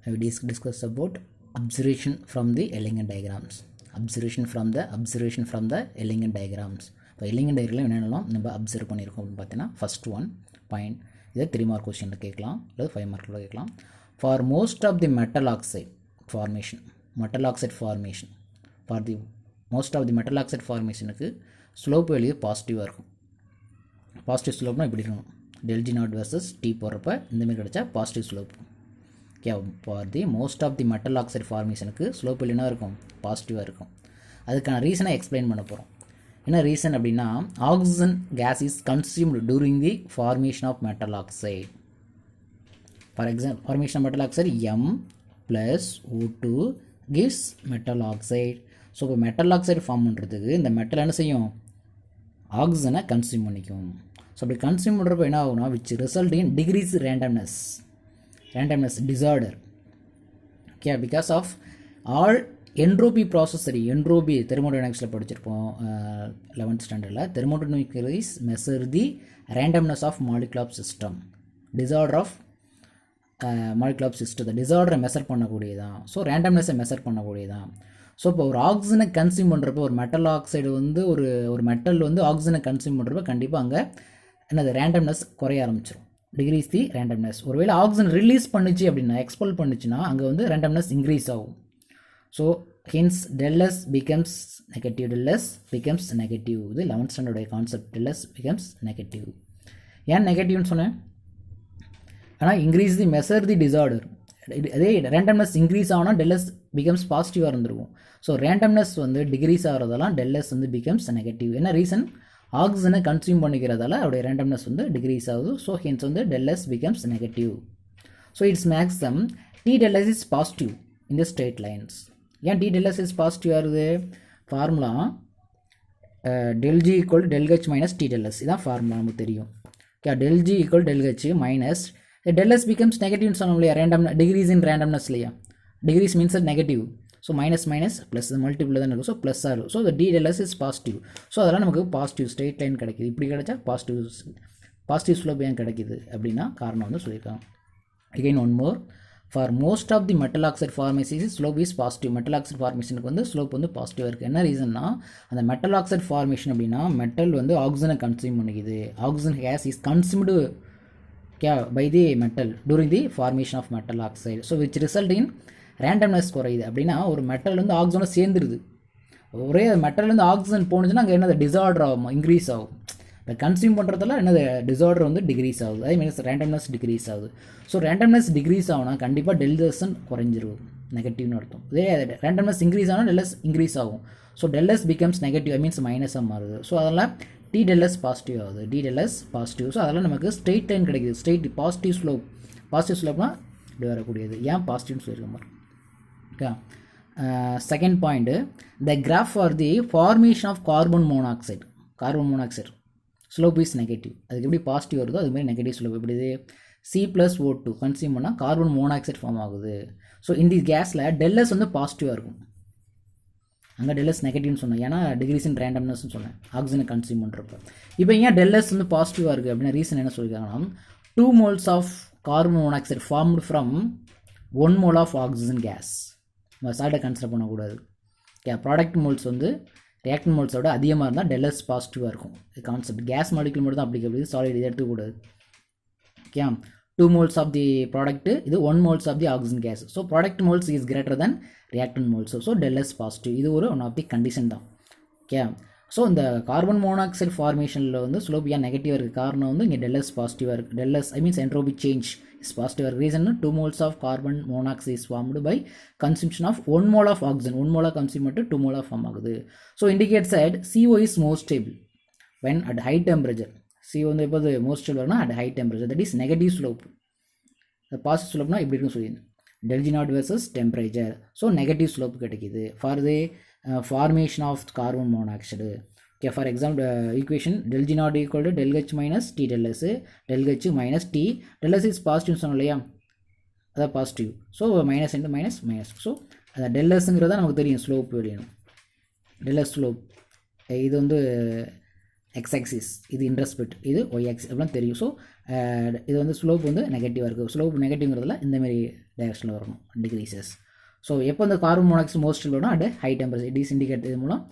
I will discuss about observation from the Ellingham diagrams. Observation from the Ellingham diagrams. இப்போ Ellingham diagram என்னென்னலாம் நம்ம observe பண்ணியிருக்கோம் அப்படின்னு பார்த்தீங்கன்னா ஃபர்ஸ்ட் ஒன் பாயிண்ட் இதை 3 மார்க் கொஸ்டினில் கேட்கலாம் அல்லது 5 மார்க்கில் கேட்கலாம். For most of the metal oxide formation for the most of the metal oxide ஃபார்மேஷனுக்கு ஸ்லோப் வேல்யூ பாசிட்டிவாக இருக்கும். பாசிட்டிவ் ஸ்லோப்னால் இப்படி இருக்கணும். டெல்ஜி நாட் வர்சஸ் டி போடுறப்ப இந்தமாரி கிடச்சா positive slope. Okay, for the most of the metal oxide ஃபார்மேஷனுக்கு slope value என்ன இருக்கும்? பாசிட்டிவாக இருக்கும். அதுக்கான ரீசனை எக்ஸ்பிளைன் பண்ண போகிறோம். என்ன ரீசன் அப்படின்னா, oxygen gas is consumed during the formation of metal oxide. For example, formation of metal oxide M + O2 gives metal oxide. So இப்போ மெட்டல் ஆக்சைடு ஃபார்ம் பண்ணுறதுக்கு இந்த மெட்டல் என்ன செய்யும்? ஆக்சிஜனை கன்சியூம் பண்ணிக்கும். ஸோ அப்படி கன்சியூம் பண்ணுறப்ப என்ன ஆகும்னா, which result in decrease randomness disorder. Okay, because of all entropy process. Entropy thermodynamicsல படிச்சிருப்போம் 11th standardல. Thermodynamics measure the randomness of molecular system. Disorder of molecular system. The disorder measure பண்ணக்கூடியதான். So ரேண்டம்னஸை measure பண்ணக்கூடியதான். So இப்போ ஒரு ஆக்சிஜனை consume பண்ணுறப்போ, ஒரு மெட்டல் ஆக்சைடு வந்து ஒரு மெட்டல் வந்து ஆக்சிஜனை கன்சியூம் பண்ணுறப்போ கண்டிப்பாக அங்கே என்னது ரேண்டம்னஸ் குறைய ஆரம்பிச்சிடும். Decrease the randomness. ஒருவேளை ஆக்சிஜன் ரிலீஸ் பண்ணிச்சு அப்படின்னா, எக்ஸ்பெல் பண்ணிச்சுன்னா அங்கே வந்து ரேண்டம்னஸ் இன்க்ரீஸ் ஆகும். So hence del S becomes negative. இது 11th ஸ்டாண்டர்டுடைய கான்செப்ட். Del S becomes negative. ஏன் நெகட்டிவ்னு சொன்னேன்? ஆனால் increase the measure the disorder. அதே ரேண்டம்னஸ் இன்க்ரீஸ் ஆனால் டெல்எஸ் பிகம்ஸ் பாசிட்டிவாக இருந்திருக்கும். ஸோ ரேண்டம்னஸ் வந்து டிக்ரீஸ் ஆகிறதெல்லாம் டெல்எஸ் வந்து பிகம்ஸ் நெகட்டிவ். என்ன ரீசன்? ஆக்சிஜனை கன்சியூம் பண்ணிக்கிறதால அவருடைய ரேண்டம்னஸ் வந்து டிக்ரீஸ் ஆகுது. ஸோ ஹென்ஸ் வந்து டெல்எஸ் becomes negative. So it's maximum T del S is positive in the straight lines. ஏன் டி டெல்எஸ் இஸ் பாசிட்டிவ் ஆகுது? Formula del G equal del H minus T del S. இதான் ஃபார்முலா நமக்கு தெரியும். Okay, del G equal del H minus del S becomes நெகட்டிவ்னு சொன்னோம் இல்லையா? Random decrease in randomness இல்லையா? Decrease means negative. So minus plus multiple தான் இருக்கும். ஸோ ப்ளஸ் ஆகும். So T del S is positive. So அதெல்லாம் நமக்கு பாசிட்டிவ் ஸ்ட்ரெயிட் லைன் கிடைக்கிது. இப்படி கிடைச்சா பாசிட்டிவ் ஸ்லோப் ஏன் கிடைக்கிது அப்படின்னா காரணம் வந்து சொல்லியிருக்காங்க. Again one more, for most of the metal oxide formation slope is positive. Metal oxide ஃபார்மேஷனுக்கு வந்து ஸ்லோப் வந்து பாசிட்டிவாக இருக்குது. என்ன ரீசன்னா, அந்த மெட்டல் ஆக்சைடு ஃபார்மேஷன் அப்படின்னா மெட்டல் வந்து ஆக்சிஜனை கன்சியூம் பண்ணிக்குது. Oxygen gas is consumed by the metal during the formation of metal oxide. So which result in randomness குறையுது. அப்படின்னா ஒரு மெட்டல் வந்து ஆக்சிஜனை சேர்ந்துருது. ஒரே மெட்டல்லேருந்து ஆக்சிஜன் போணுச்சுன்னா அங்கே என்னது டிசார்டர் ஆகும், இன்க்ரீஸ் ஆகும். இப்போ கன்சியூம் பண்ணுறதுல என்னது டிசார்டர் வந்து டிக்ரீஸ் ஆகுது. அதே மீன்ஸ் ரேண்டம்னஸ் டிக்ரீஸ் ஆகுது. ஸோ ரேண்டம்னஸ் டிக்ரீஸ் ஆகுனா கண்டிப்பாக டெல்எஸ்ன்னு குறைஞ்சிரும், நெகட்டிவ்னு அர்த்தம். இதே ரேண்டம்னஸ் இன்க்ரீஸ் ஆனால் டெல்எஸ் இன்க்ரீஸ் ஆகும். So del S becomes negative, I means மைனஸாக மாறுது. ஸோ அதெல்லாம் டி டெல்எஸ் பாசிட்டிவ் ஆகுது. T del S positive. ஸோ அதெல்லாம் நமக்கு ஸ்ட்ரெயிட் லைன் கிடைக்குது. ஸ்ட்ரெயிட் பாசிட்டிவ் ஸ்லோப்னா இப்படி வரக்கூடியது. ஏன் பாசிட்டிவ்னு சொல்லியிருக்க மாதிரி. Okay, second point, the graph for the formation of carbon monoxide slope is negative. அதுக்கு எப்படி பாசிட்டிவ் வருதோ அதுமாதிரி நெகட்டிவ் ஸ்லோப். எப்படி C+O2 கன்சியூம் பண்ணால் கார்பன் மோனாக்சைடு ஃபார்ம் ஆகுது. ஸோ இந்த கேஸில் டெல்எஸ் வந்து பாசிட்டிவாக இருக்கும். அங்கே டெல்எஸ் நெகட்டிவ்னு சொன்னேன், ஏன்னா டிகிரீஸ் இன் ரேண்டம்னஸ்னு சொன்னேன் ஆக்சிஜனை கன்சியூம் பண்ணுறப்ப. இப்போ ஏன் டெல்எஸ் வந்து பாசிட்டிவாக இருக்குது அப்படின்னா ரீசன் என்ன சொல்லியிருக்காங்கன்னா, 2 moles of carbon monoxide formed from 1 mole of oxygen gas. சால்ட்டை கன்சிடர் பண்ணக்கூடாது. ஓகே, ப்ராடக்ட் மோல்ஸ் வந்து ரியாக்டன் மோல்ஸோட அதிகமாக இருந்தால் டெல்எஸ் பாசிட்டிவாக இருக்கும். இது கான்செப்ட். கேஸ் மாலிகுல் மட்டும் தான் அப்ளிகபிள், சாலிட் இதை எடுத்துக்கூடாது. Okay, 2 moles of the product, இது 1 moles of the oxygen gas. So product moles is greater than reactant moles. So del S positive. இது ஒரு ஒன் ஆஃப் தி கண்டிஷன் தான். ஓகே, ஸோ இந்த carbon monoxide ஃபார்மேஷனில் வந்து slope ஏன் நெகட்டிவாக இருக்குது? காரணம் வந்து இங்கே டெல்எஸ் பாசிட்டிவாக இருக்குது. Del S I means entropy change is பாசிட்டிவாக இருக்குது. Reason 2 moles of carbon monoxide is formed by consumption of 1 mole of oxygen. 1 mole consume பண்ணிட்டு 2 mole ஃபார்ம் ஆகுது. So indicates that CO is more stable when at high temperature. CO வந்து எப்போது most ஸ்டேபிள்னா at high temperature. That is negative slope. Positive ஸ்லோப்னா இப்படி இருக்குன்னு சொல்லியிருந்தேன், del G not versus temperature. So negative slope கிடைக்கிது for the formation of carbon monoxide. Okay, for example equation del G not equal to del H minus T del S. Del H minus T del S is positive சொன்னோம் இல்லையா? அதான் positive. So minus into minus. So அந்த டெல்எஸ்ங்கிறத நமக்கு தெரியும், slope வேணும். டெல்எஸ் slope இது வந்து எக்ஸ் ஆக்சிஸ், இது இன்டர்ஸ்பெக்ட், இது ஒய் ஆக்சிஸ் அப்படிலாம் தெரியும். ஸோ இது வந்து ஸ்லோப் வந்து நெகட்டிவாக இருக்குது. ஸ்லோப் நெகட்டிவ்ங்கிறதுல இந்தமாரி டைரக்ஷனில் வரணும் டிக்ரீசஸ். ஸோ எப்போ அந்த கார்பன் மோனாக்சைடு மோஸ்ட் லோனா at high temperature it is indicate இது மூலம்